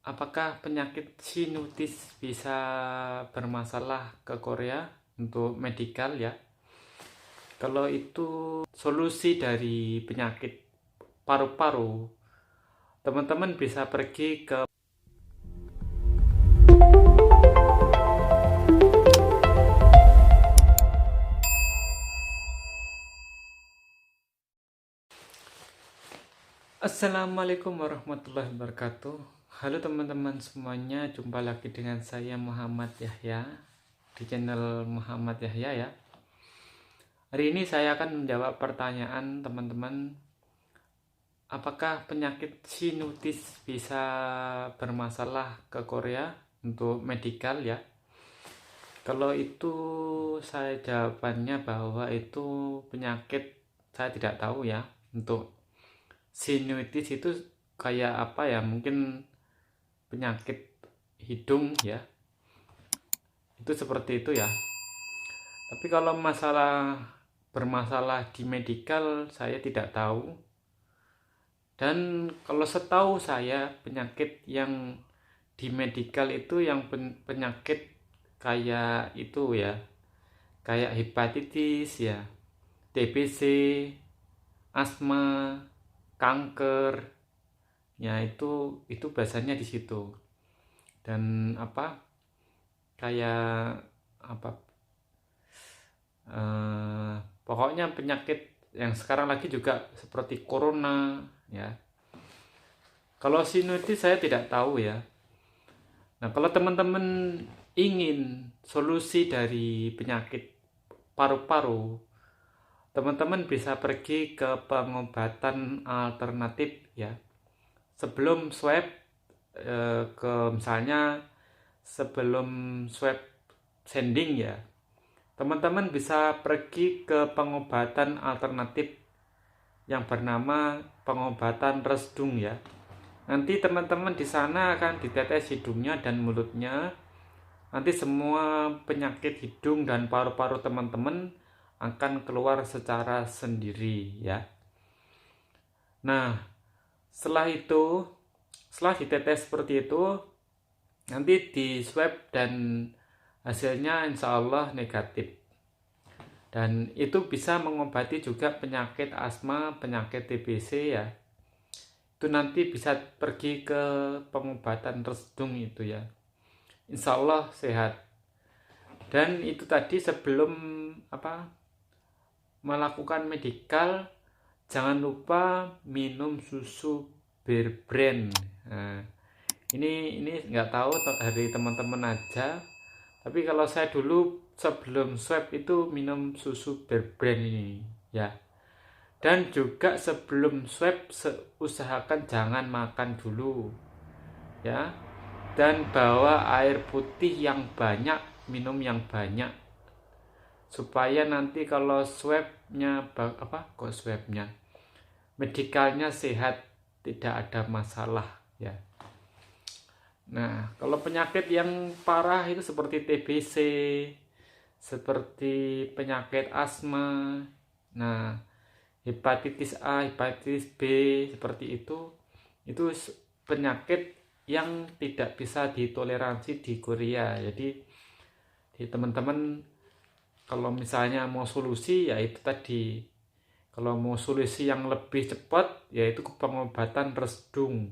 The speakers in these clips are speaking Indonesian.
Apakah penyakit sinusitis bisa bermasalah ke Korea untuk medikal ya? Kalau itu solusi dari penyakit paru-paru, teman-teman bisa pergi ke Assalamualaikum warahmatullahi wabarakatuh. Halo teman-teman semuanya, jumpa lagi dengan saya Muhammad Yahya di channel Muhammad Yahya ya. Hari ini saya akan menjawab pertanyaan teman-teman, apakah penyakit sinusitis bisa bermasalah ke Korea untuk medikal ya? Kalau itu saya jawabannya bahwa itu penyakit saya tidak tahu ya. Untuk sinusitis itu kayak apa ya? Mungkin penyakit hidung ya. Itu seperti itu ya. Tapi kalau bermasalah di medikal saya tidak tahu. Dan kalau setahu saya penyakit yang di medikal itu yang penyakit kayak itu ya, kayak hepatitis ya, TBC, asma, kanker, ya itu biasanya di situ. Dan kayak apa pokoknya penyakit yang sekarang lagi juga seperti corona ya. Kalau sinusitis saya tidak tahu ya. Nah, kalau teman-teman ingin solusi dari penyakit paru-paru, teman-teman bisa pergi ke pengobatan alternatif ya. Sebelum swab misalnya sebelum swab sending ya, teman-teman bisa pergi ke pengobatan alternatif yang bernama pengobatan resdung ya. Nanti teman-teman di sana akan ditetes hidungnya dan mulutnya. Nanti semua penyakit hidung dan paru-paru teman-teman akan keluar secara sendiri ya. Nah, setelah ditetes seperti itu, nanti di swab dan hasilnya insya Allah negatif. Dan itu bisa mengobati juga penyakit asma, penyakit TBC ya. Itu nanti bisa pergi ke pengobatan resdung itu ya. Insya Allah sehat. Dan itu tadi sebelum melakukan medikal, jangan lupa minum susu Bear Brand. Nah, ini nggak tahu dari teman-teman aja, tapi kalau saya dulu sebelum swab itu minum susu Bear Brand ini ya. Dan juga sebelum swab usahakan jangan makan dulu ya. Dan bawa air putih yang banyak, minum yang banyak. Supaya nanti kalau medikalnya sehat, tidak ada masalah ya. Nah, kalau penyakit yang parah itu seperti TBC, seperti penyakit asma, nah hepatitis A, hepatitis B, seperti itu penyakit yang tidak bisa ditoleransi di Korea. Jadi teman-teman kalau misalnya mau solusi ya itu tadi. Kalau mau solusi yang lebih cepat yaitu pengobatan resdung.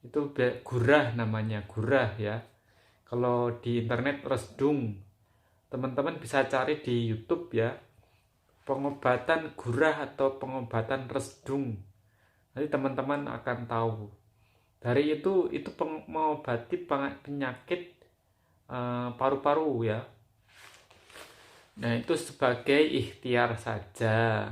Itu gurah namanya, gurah ya. Kalau di internet resdung, teman-teman bisa cari di YouTube ya. Pengobatan gurah atau pengobatan resdung. Nanti teman-teman akan tahu. Dari itu mengobati penyakit paru-paru ya. Nah, itu sebagai ikhtiar saja.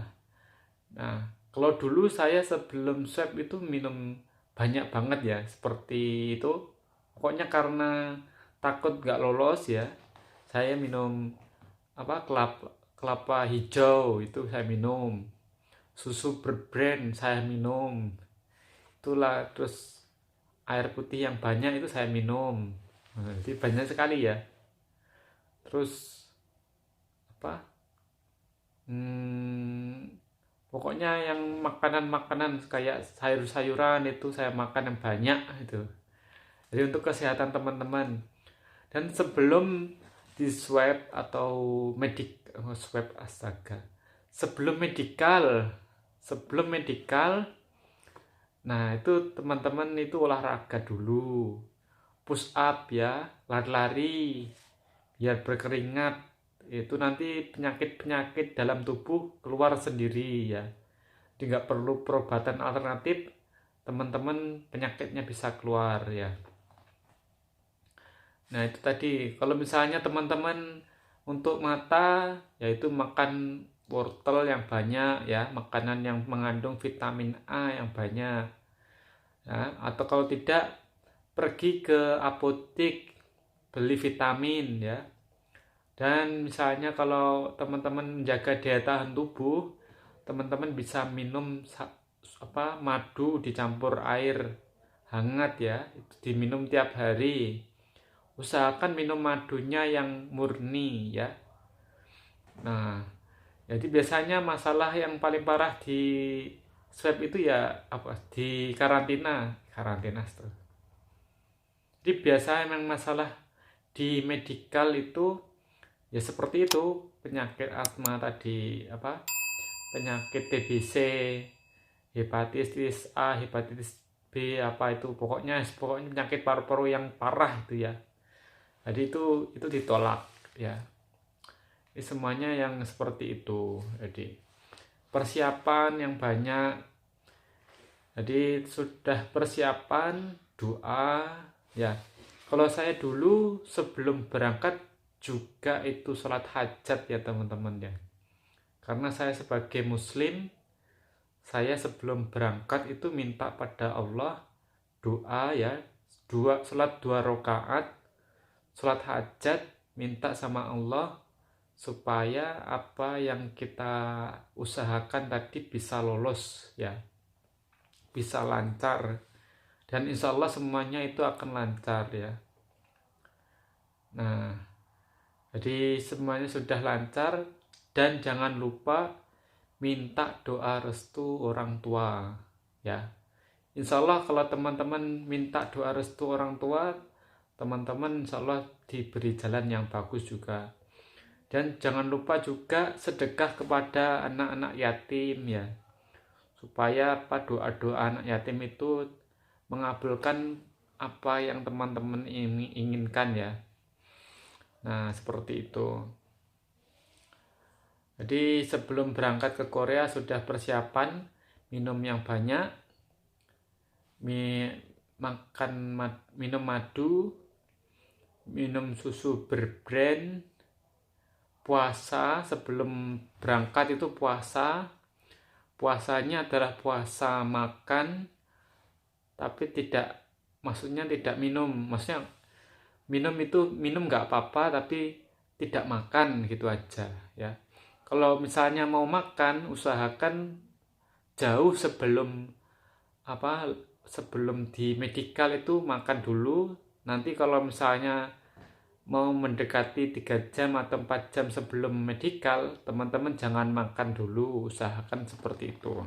Nah, kalau dulu saya sebelum swab itu minum banyak banget ya, seperti itu. Pokoknya karena takut nggak lolos ya, saya minum kelapa hijau itu saya minum, susu berbrand saya minum, itulah. Terus air putih yang banyak itu saya minum. Nah, jadi banyak sekali ya. Terus pokoknya yang makanan-makanan kayak sayur-sayuran itu saya makan yang banyak itu. Jadi untuk kesehatan teman-teman. Dan sebelum di swab atau swab, astaga, sebelum medikal, nah itu teman-teman itu olahraga dulu, push up ya, lari-lari biar berkeringat, itu nanti penyakit-penyakit dalam tubuh keluar sendiri ya. Jadi nggak perlu perobatan alternatif, teman-teman penyakitnya bisa keluar ya. Nah itu tadi, kalau misalnya teman-teman untuk mata, yaitu makan wortel yang banyak ya, makanan yang mengandung vitamin A yang banyak ya, atau kalau tidak pergi ke apotek beli vitamin ya. Dan misalnya kalau teman-teman menjaga daya tahan tubuh, teman-teman bisa minum madu dicampur air hangat ya, itu diminum tiap hari. Usahakan minum madunya yang murni ya. Nah, jadi biasanya masalah yang paling parah di swab itu ya di karantina tuh. Jadi biasa emang masalah di medikal itu ya seperti itu, penyakit asma tadi, penyakit TBC, hepatitis A, hepatitis B, pokoknya penyakit paru-paru yang parah itu ya. Jadi itu ditolak ya. Ini semuanya yang seperti itu. Jadi persiapan yang banyak. Jadi sudah persiapan, doa ya. Kalau saya dulu sebelum berangkat juga itu sholat hajat ya teman-teman ya. Karena saya sebagai muslim, saya sebelum berangkat itu minta pada Allah doa ya, sholat 2 rakaat, sholat hajat, minta sama Allah supaya apa yang kita usahakan tadi bisa lolos ya, bisa lancar, dan insya Allah semuanya itu akan lancar ya. Nah, jadi semuanya sudah lancar, dan jangan lupa minta doa restu orang tua ya. Insya Allah kalau teman-teman minta doa restu orang tua, teman-teman insya Allah diberi jalan yang bagus juga. Dan jangan lupa juga sedekah kepada anak-anak yatim ya, supaya doa-doa anak yatim itu mengabulkan apa yang teman-teman inginkan ya. Nah seperti itu. Jadi sebelum berangkat ke Korea sudah persiapan, minum yang banyak, minum madu, minum susu berbrand, puasa sebelum berangkat itu puasanya adalah puasa makan, tapi maksudnya tidak minum, maksudnya minum nggak apa-apa, tapi tidak makan gitu aja ya. Kalau misalnya mau makan, usahakan jauh sebelum di medikal itu makan dulu. Nanti kalau misalnya mau mendekati 3 jam atau 4 jam sebelum medikal, teman-teman jangan makan dulu, usahakan seperti itu.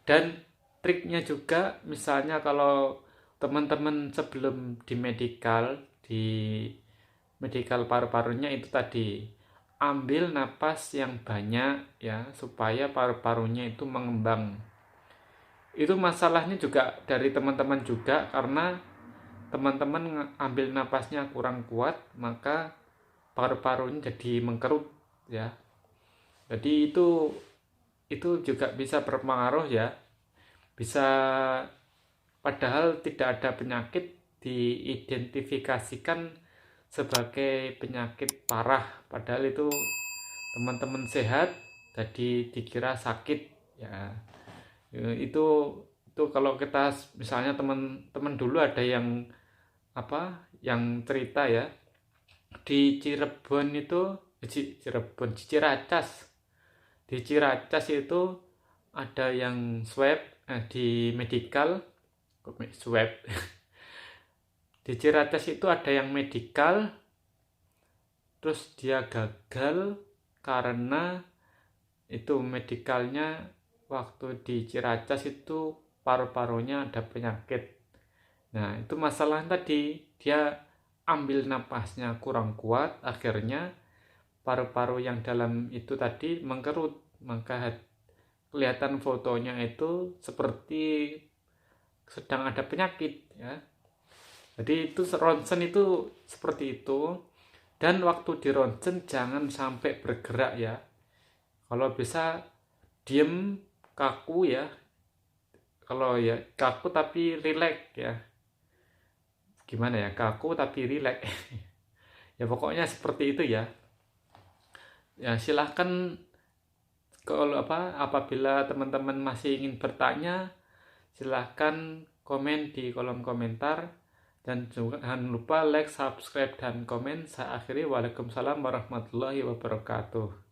Dan triknya juga, misalnya kalau teman-teman sebelum di medikal paru-parunya itu tadi, ambil napas yang banyak ya, supaya paru-parunya itu mengembang. Itu masalahnya juga dari teman-teman juga, karena teman-teman ambil napasnya kurang kuat, maka paru-parunya jadi mengkerut ya. Jadi itu juga bisa berpengaruh ya. Bisa, padahal tidak ada penyakit diidentifikasikan sebagai penyakit parah, padahal itu teman-teman sehat jadi dikira sakit ya. Itu kalau kita misalnya teman-teman dulu ada yang cerita ya, di Cirebon itu di Ciracas itu ada yang swab di medikal swab di Ciracas itu ada yang medikal, terus dia gagal karena itu medikalnya waktu di Ciracas itu paru-parunya ada penyakit Nah, itu masalah tadi, dia ambil napasnya kurang kuat, akhirnya paru-paru yang dalam itu tadi mengkerut, maka kelihatan fotonya itu seperti sedang ada penyakit ya. Jadi itu ronsen itu seperti itu, dan waktu di ronsen jangan sampai bergerak ya. Kalau bisa diem, kaku ya. Kalau ya kaku tapi rileks ya. Gimana ya, kaku tapi rileks. Ya pokoknya seperti itu ya. Ya silahkan, kalau apabila teman-teman masih ingin bertanya, silahkan komen di kolom komentar, dan jangan lupa like, subscribe, dan komen. Saya akhiri, waalaikumsalam warahmatullahi wabarakatuh.